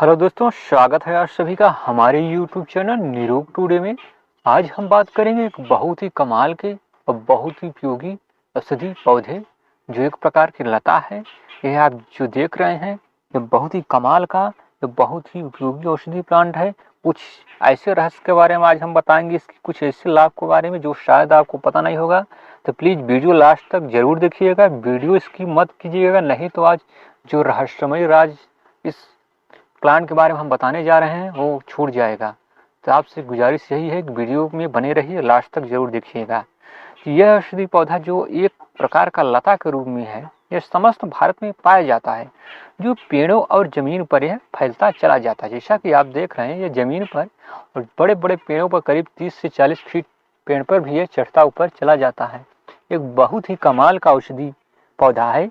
Hello दोस्तों, स्वागत है आप सभी का हमारे YouTube चैनल निरोग टुडे में। आज हम बात करेंगे एक बहुत ही कमाल के और बहुत ही उपयोगी औषधि पौधे जो एक प्रकार की लता है। यह आप जो देख रहे हैं ये बहुत ही कमाल का, ये बहुत ही उपयोगी औषधि प्लांट है। कुछ ऐसे रहस्य के बारे में आज हम बताएंगे, इसके कुछ ऐसे लाभ के बारे में जो शायद आपको पता नहीं होगा। तो प्लीज़ वीडियो लास्ट तक जरूर देखिएगा, वीडियो इसकी मत कीजिएगा, नहीं तो आज जो रहस्यमय राज इस प्लांट के बारे में हम बताने जा रहे हैं वो छूट जाएगा। तो आपसे गुजारिश यही है कि वीडियो में बने रहिए, लास्ट तक जरूर देखिएगा। यह औषधि पौधा जो एक प्रकार का लता के रूप में है, यह समस्त भारत में पाया जाता है, जो पेड़ों और जमीन पर यह फैलता चला जाता है। जैसा कि आप देख रहे हैं ये जमीन पर और बड़े बड़े पेड़ों पर करीब 30 से 40 फीट पेड़ पर भी यह चढ़ता ऊपर चला जाता है। एक बहुत ही कमाल का औषधि पौधा है।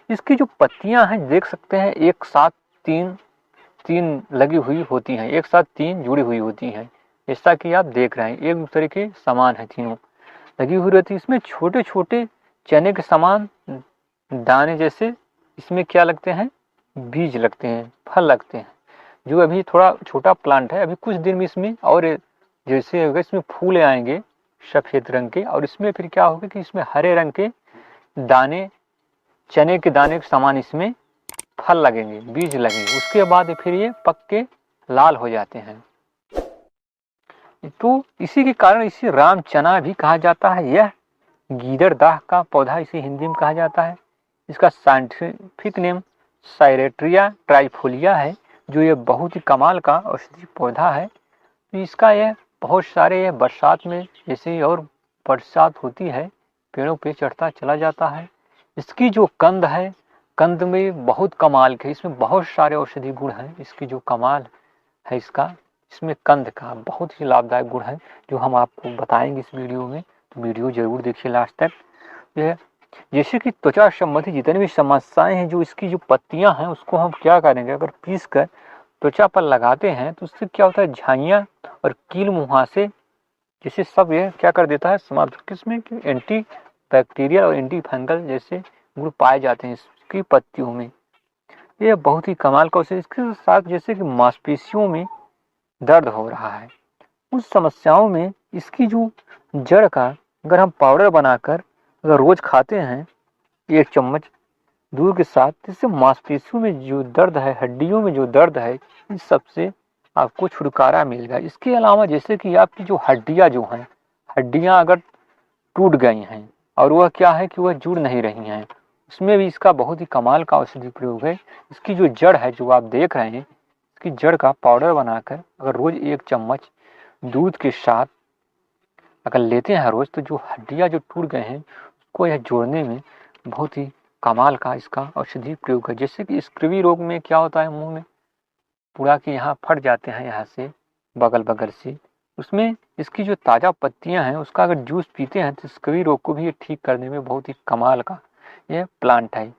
इसकी जो पत्तियां हैं देख सकते हैं, एक साथ तीन तीन लगी हुई होती हैं, एक साथ तीन जुड़ी हुई होती हैं। जैसा कि आप देख रहे हैं एक दूसरे के समान है, तीनों लगी हुई रहती है। इसमें छोटे छोटे चने के समान दाने जैसे इसमें क्या लगते हैं, बीज लगते हैं, फल लगते हैं। जो अभी थोड़ा छोटा प्लांट है, अभी कुछ दिन में इसमें और जैसे अगर इसमें फूल आएंगे सफेद रंग के, और इसमें फिर क्या होगा कि इसमें हरे रंग के दाने, चने के दाने के समान इसमें फल लगेंगे, बीज लगेंगे। उसके बाद फिर ये पक के लाल हो जाते हैं। तो इसी के कारण इसे राम चना भी कहा जाता है। यह गीदड़ दाह का पौधा इसे हिंदी में कहा जाता है। इसका साइंटिफिक नेम साइरेट्रिया ट्राइफोलिया है, जो ये बहुत ही कमाल का औषधि पौधा है। तो इसका यह बहुत सारे यह बरसात में जैसे और बरसात होती है पेड़ों पे चढ़ता चला जाता है। इसकी जो कंद है, कंद में बहुत कमाल के, इसमें बहुत सारे औषधि गुण हैं। इसकी जो कमाल है इसका, इसमें कंद का बहुत ही लाभदायक गुण है जो हम आपको बताएंगे इस वीडियो में। तो वीडियो जरूर देखिए लास्ट तक। यह जैसे कि त्वचा संबंधी जितनी भी समस्याएं हैं, जो इसकी जो पत्तियां हैं उसको हम क्या करेंगे, अगर पीस कर त्वचा पर लगाते हैं तो उससे क्या होता है, झाइयाँ और कील मुहासे जैसे सब यह क्या कर देता है, समाप्त। किसमें कि एंटी बैक्टीरियल और एंटी फंगल जैसे गुण पाए जाते हैं इसकी पत्तियों में। यह बहुत ही कमाल का औषधि। इसके साथ जैसे कि मांसपेशियों में दर्द हो रहा है, उस समस्याओं में इसकी जो जड़ का अगर हम पाउडर बनाकर अगर रोज खाते हैं 1 चम्मच दूध के साथ, इससे मांसपेशियों में जो दर्द है, हड्डियों में जो दर्द है, इन सबसे आपको छुटकारा मिलेगा। इसके अलावा जैसे कि आपकी जो हड्डियां जो हैं, हड्डियां अगर टूट गई हैं और वह क्या है कि वह जुड़ नहीं रही हैं, उसमें भी इसका बहुत ही कमाल का औषधि प्रयोग है। इसकी जो जड़ है जो आप देख रहे हैं, इसकी जड़ का पाउडर बनाकर अगर रोज 1 चम्मच दूध के साथ अगर लेते हैं रोज, तो जो हड्डियां जो टूट गए हैं उसको यह जोड़ने में बहुत ही कमाल का इसका औषधि प्रयोग है। जैसे कि स्क्रीवी रोग में क्या होता है, मुंह में पूरा के यहाँ फट जाते हैं, यहाँ से बगल बगल से, उसमें इसकी जो ताज़ा पत्तियां हैं उसका अगर जूस पीते हैं तो स्क्रीवी रोग को भी ये ठीक करने में बहुत ही कमाल का यह प्लांट है।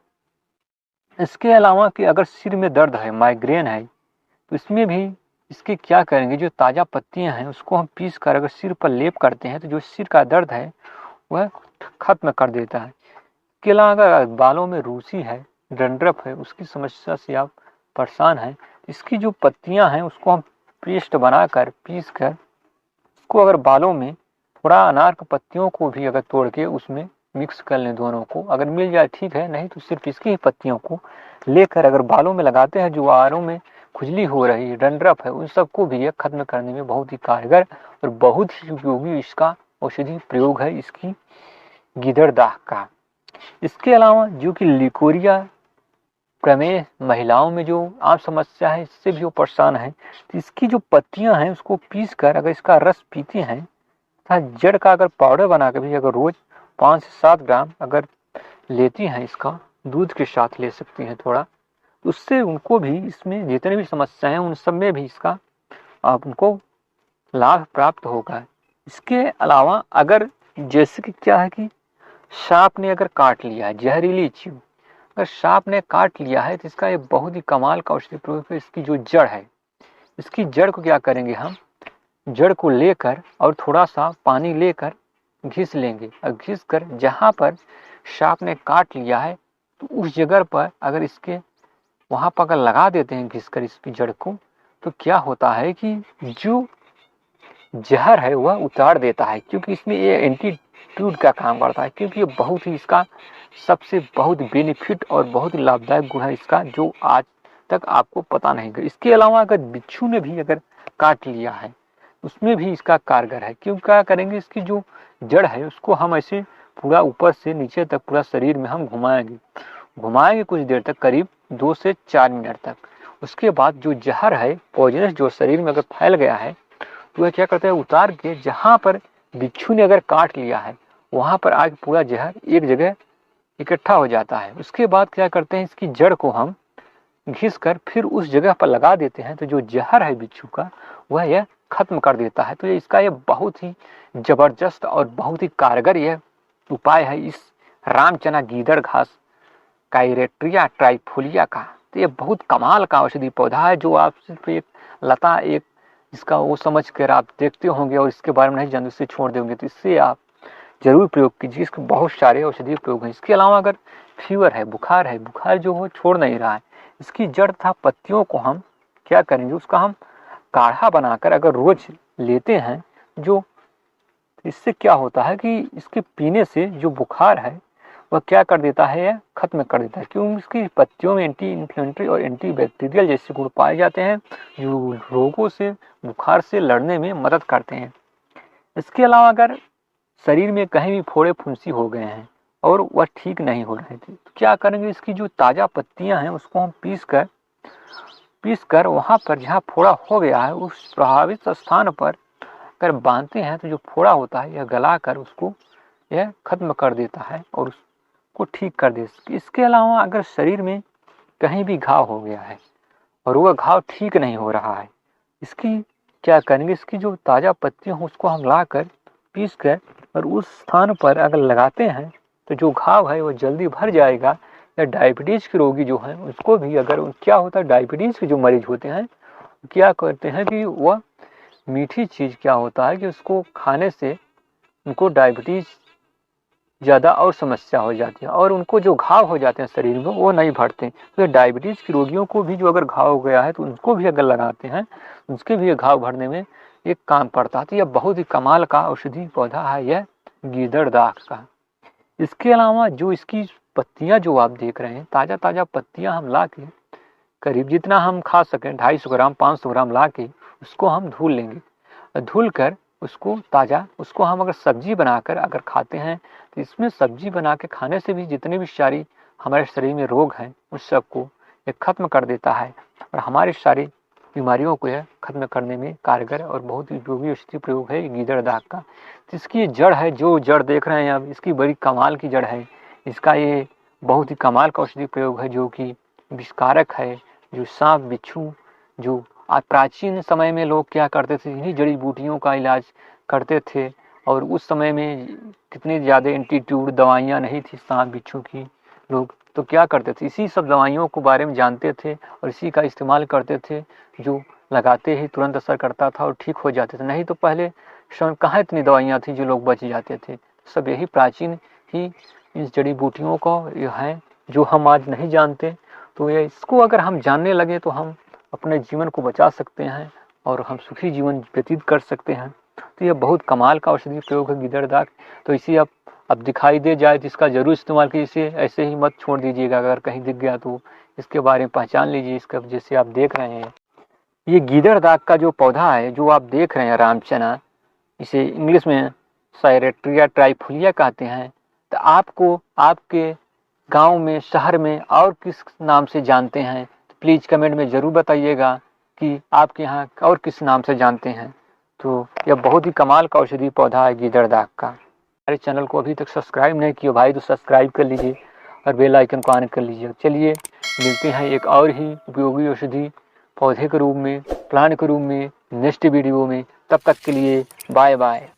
इसके अलावा कि अगर सिर में दर्द है, माइग्रेन है, तो इसमें भी इसके क्या करेंगे, जो ताज़ा पत्तियां हैं उसको हम पीस कर अगर सिर पर लेप करते हैं तो जो सिर का दर्द है वह खत्म कर देता है। इसके अलावा अगर बालों में रूसी है, डंड्रफ है, उसकी समस्या से आप परेशान हैं, इसकी जो पत्तियां हैं उसको हम पेस्ट बनाकर पीस कर उसको अगर बालों में थोड़ा अनार की पत्तियों को भी अगर तोड़ के उसमें मिक्स कर लें, दोनों को अगर मिल जाए ठीक है, नहीं तो सिर्फ इसकी ही पत्तियों को लेकर अगर बालों में लगाते हैं, जो बालों में खुजली हो रही है, डंड्रफ है, उन सबको भी यह खत्म करने में बहुत ही कारगर और बहुत ही उपयोगी इसका औषधि प्रयोग है, इसकी गीदड़ दाह का। इसके अलावा जो कि लिकोरिया प्रमेह महिलाओं में जो आम समस्या है, इससे भी वो परेशान है, तो इसकी जो पत्तियां हैं उसको पीस कर अगर इसका रस पीते हैं तथा जड़ का अगर पाउडर बना कर भी अगर रोज 5 से 7 ग्राम अगर लेती हैं, इसका दूध के साथ ले सकती हैं थोड़ा, उससे उनको भी इसमें जितने भी समस्याएं हैं उन सब में भी इसका आप उनको लाभ प्राप्त होगा। इसके अलावा अगर जैसे कि क्या है कि सांप ने अगर काट लिया है, जहरीली चीज अगर सांप ने काट लिया है, तो इसका ये बहुत ही कमाल का औषधि प्रयोग है। इसकी जो जड़ है, इसकी जड़ को क्या करेंगे, हम जड़ को लेकर और थोड़ा सा पानी लेकर घिस लेंगे, और घिस कर जहाँ पर सांप ने काट लिया है तो उस जगह पर अगर इसके वहाँ पर अगर लगा देते हैं घिस कर इसकी जड़ को, तो क्या होता है कि जो जहर है वह उतार देता है, क्योंकि इसमें ये एंटीट्यूड का काम करता है, क्योंकि ये बहुत ही इसका सबसे बहुत बेनिफिट और बहुत ही लाभदायक गुण है इसका, जो आज तक आपको पता नहीं। इसके अलावा अगर बिच्छू ने भी अगर काट लिया है उसमें भी इसका कारगर है। क्यों क्या करेंगे, इसकी जो जड़ है उसको हम ऐसे पूरा ऊपर से नीचे तक पूरा शरीर में हम घुमाएंगे कुछ देर तक, करीब 2 से 4 मिनट तक। उसके बाद जो जहर है पॉइजनस जो शरीर में अगर फैल गया है तो वह क्या करता है, उतार के जहाँ पर बिच्छू ने अगर काट लिया है वहाँ पर आगे पूरा जहर एक जगह इकट्ठा हो जाता है। उसके बाद क्या करते हैं, इसकी जड़ को हम घिस कर फिर उस जगह पर लगा देते हैं, तो जो जहर है बिच्छू का वह यह खत्म कर देता है। तो इसका यह बहुत ही जबरदस्त और बहुत ही कारगर यह उपाय है इस रामचना गीदड़ घास काइरेट्रिया ट्राइफोलिया का। तो ये बहुत कमाल का औषधि पौधा है, जो आप सिर्फ एक लता एक इसका वो समझ कर आप देखते होंगे और इसके बारे में नहीं जानते, इससे छोड़ देंगे। तो इससे आप जरूर प्रयोग कीजिए, इसके बहुत सारे औषधीय प्रयोग हैं। इसके अलावा अगर फीवर है, बुखार जो हो छोड़ नहीं रहा है, इसकी जड़ तथा पत्तियों को हम क्या करेंगे, उसका हम काढ़ा बनाकर अगर रोज लेते हैं, जो इससे क्या होता है कि इसके पीने से जो बुखार है वह क्या कर देता है, यह खत्म कर देता है, क्योंकि इसकी पत्तियों में एंटी इन्फ्लेमेटरी और एंटी बैक्टीरियल जैसे गुण पाए जाते हैं जो रोगों से बुखार से लड़ने में मदद करते हैं। इसके अलावा अगर शरीर में कहीं भी फोड़े फुंसी हो गए हैं और वह ठीक नहीं हो रहे थे, तो क्या करेंगे, इसकी जो ताज़ा पत्तियां हैं उसको हम पीस कर वहाँ पर जहाँ फोड़ा हो गया है उस प्रभावित स्थान पर अगर बांधते हैं तो जो फोड़ा होता है यह गला कर उसको यह खत्म कर देता है और उसको ठीक कर देता है। इसके अलावा अगर शरीर में कहीं भी घाव हो गया है और वह घाव ठीक नहीं हो रहा है, इसकी क्या करेंगे, इसकी जो ताज़ा पत्तियां हैं उसको हम ला कर पीस कर और उस स्थान पर अगर लगाते हैं तो जो घाव है वो जल्दी भर जाएगा। या डायबिटीज़ के रोगी जो हैं उसको भी अगर क्या होता है, डायबिटीज़ के जो मरीज होते हैं क्या करते हैं कि वह मीठी चीज़ क्या होता है कि उसको खाने से उनको डायबिटीज़ ज़्यादा और समस्या हो जाती है और उनको जो घाव हो जाते हैं शरीर में वो नहीं भरते। तो डायबिटीज़ के रोगियों को भी जो अगर घाव हो गया है तो उनको भी अगर लगाते हैं उसके भी घाव भरने में एक काम पड़ता है। तो यह बहुत ही कमाल का औषधि पौधा है यह गीदड़ दाख का। इसके अलावा जो इसकी पत्तियां जो आप देख रहे हैं, ताज़ा पत्तियां हम ला के करीब जितना हम खा सकें 250 ग्राम 500 ग्राम ला के उसको हम धुल लेंगे। धुल कर उसको ताज़ा उसको हम अगर सब्जी बनाकर अगर खाते हैं तो इसमें सब्जी बना के खाने से भी जितने भी सारी हमारे शरीर में रोग हैं उस सबको ये खत्म कर देता है और हमारी सारी बीमारियों को यह खत्म करने में कारगर और बहुत ही उपयोगी औषधि प्रयोग है गीदड़ दाख का। तो इसकी जड़ है, जो जड़ देख रहे हैं अब, इसकी बड़ी कमाल की जड़ है। इसका ये बहुत ही कमाल का औषधि प्रयोग है जो कि विषकारक है। जो सांप बिच्छू जो प्राचीन समय में लोग क्या करते थे, इन्हीं जड़ी बूटियों का इलाज करते थे और उस समय में कितनी ज़्यादा एंटीट्यूड दवाइयाँ नहीं थी सांप बिच्छू की, लोग तो क्या करते थे, इसी सब दवाइयों के बारे में जानते थे और इसी का इस्तेमाल करते थे, जो लगाते ही तुरंत असर करता था और ठीक हो जाते थे। नहीं तो पहले समय कहाँ इतनी दवाइयाँ थी जो लोग बच जाते थे। सब यही प्राचीन ही इस जड़ी बूटियों को है जो हम आज नहीं जानते। तो ये इसको अगर हम जानने लगे तो हम अपने जीवन को बचा सकते हैं और हम सुखी जीवन व्यतीत कर सकते हैं। तो यह बहुत कमाल का औषधि प्रयोग है गीदड़ दाख। तो इसी अब दिखाई दे जाए तो इसका जरूर इस्तेमाल कीजिए, ऐसे ही मत छोड़ दीजिएगा। अगर कहीं दिख गया तो इसके बारे में पहचान लीजिए। इसका जैसे आप देख रहे हैं ये गीदड़ दाख का जो पौधा है जो आप देख रहे हैं रामचना, इसे इंग्लिश में साइरेट्रिया ट्राइफोलिया कहते हैं। तो आपको आपके गांव में शहर में और किस नाम से जानते हैं तो प्लीज़ कमेंट में ज़रूर बताइएगा कि आपके यहाँ और किस नाम से जानते हैं। तो यह बहुत ही कमाल का औषधि पौधा है गीदड़ दाख का। हमारे चैनल को अभी तक सब्सक्राइब नहीं किया भाई तो सब्सक्राइब कर लीजिए और बेल आइकन को ऑन कर लीजिए। चलिए मिलते हैं एक और ही उपयोगी औषधि पौधे के रूप में, प्लांट के रूप में नेक्स्ट वीडियो में। तब तक के लिए बाय बाय।